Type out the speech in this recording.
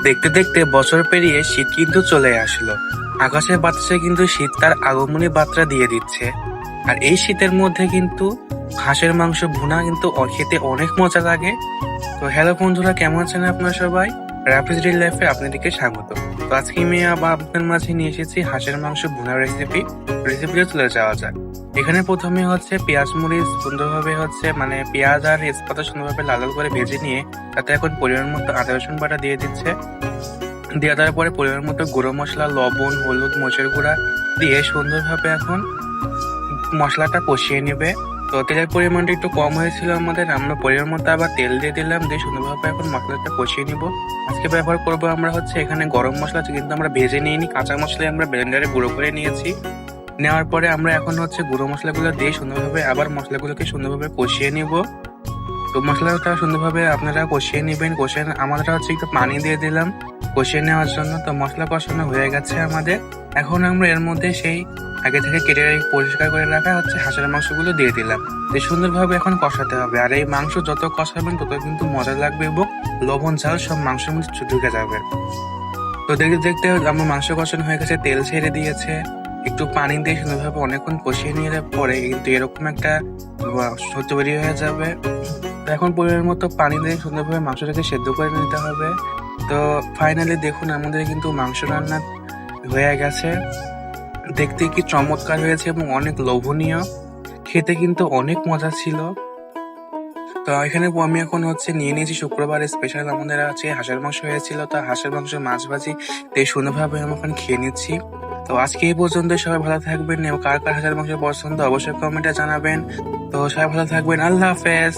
দেখতে দেখতে বছর পেরিয়ে শীত কিন্তু চলে আসলো। আকাশের বাতাসে কিন্তু শীত তার আগমনী বার্তা দিয়ে দিচ্ছে। আর এই শীতের মধ্যে কিন্তু হাঁসের মাংস ভুনা কিন্তু খেতে অনেক মজা লাগে। তো হ্যালো বন্ধুরা, কেমন আছেন আপনারা সবাই? রাফিজ রিল লাইফে আপনাদেরকে স্বাগত। তো আজকে আমি আবার আপনাদের মাঝে নিয়ে এসেছি হাঁসের মাংস ভুনা রেসিপিতে চলে যাওয়া যাক। এখানে প্রথমে হচ্ছে পেঁয়াজ মরিচ সুন্দরভাবে পেঁয়াজ আর তেজপাতা সুন্দরভাবে লাল লাল করে ভেজে নিয়ে তাতে এখন পরিমাণ মতো আদা রসুন বাটা দিয়ে দিচ্ছে। দিয়ে দেওয়ার পরে পরিমাণ মতো গুঁড়ো মশলা, লবণ, হলুদ, মরিচের গুঁড়া দিয়ে সুন্দরভাবে এখন মশলাটা কষিয়ে নেবে। তো তেলের পরিমাণটা একটু কম হয়েছিল আমাদের, আমরা পরিমাণ মতো আবার তেল দিয়ে দিলাম, দিয়ে সুন্দরভাবে এখন মশলাটা কষিয়ে নিব। আজকে ব্যবহার করবো আমরা হচ্ছে এখানে গরম মশলা, কিন্তু আমরা ভেজে নিইনি, কাঁচা মশলাই আমরা ব্লেন্ডারে গুঁড়ো করে নিয়েছি। নেওয়ার পরে আমরা এখন হচ্ছে গুঁড়ো মশলাগুলো দিয়ে সুন্দরভাবে আবার মশলাগুলোকে সুন্দরভাবে কষিয়ে নিব। তো মশলাটা সুন্দরভাবে আপনারা কষিয়ে নেবেন। আমরা হচ্ছে একটু পানি দিয়ে দিলাম কষিয়ে নেওয়ার জন্য। তো মশলা কষানো হয়ে গেছে আমাদের। এখন আমরা এর মধ্যে সেই আগে থেকে কেটে পরিষ্কার করে রাখা হচ্ছে হাঁসের মাংসগুলো দিয়ে দিলাম। দিয়ে সুন্দরভাবে এখন কষাতে হবে। আর এই মাংস যত কষাবেন তত কিন্তু মজা লাগবে এবং লবণ ঝাল সব মাংসের মধ্যে ঢুকে যাবে। তো দেখতে দেখতে আমার মাংস কষানো হয়ে গেছে, তেল ছেড়ে দিয়েছে। একটু পানি দিয়ে সুন্দরভাবে অনেকক্ষণ কষিয়ে নিলে পরে কিন্তু এরকম একটা তৈরি হয়ে যাবে। তো এখন পরিমাণ মতো পানি দিয়ে সুন্দরভাবে মাংসটাকে সেদ্ধ করে নিতে হবে। তো ফাইনালি দেখুন আমাদের কিন্তু মাংস রান্না হয়ে গেছে। দেখতে কি চমৎকার হয়েছে এবং অনেক লোভনীয়, খেতে কিন্তু অনেক মজা ছিল। তো এখানে আমি এখন হচ্ছে নিয়ে নিয়েছি শুক্রবার স্পেশাল আমাদের আছে হাঁসের মাংস হয়েছিল। তো হাঁসের মাংস মাছ ভাজি দিয়ে সুন্দরভাবে আমি এখন খেয়ে নিচ্ছি। তো আজকে এই পর্যন্ত, সবাই ভালো থাকবেন এবং কার কার হাঁসের মাংস পছন্দ অবশ্যই কমেন্টে জানাবেন। তো সবাই ভালো থাকবেন, আল্লাহ হাফেজ।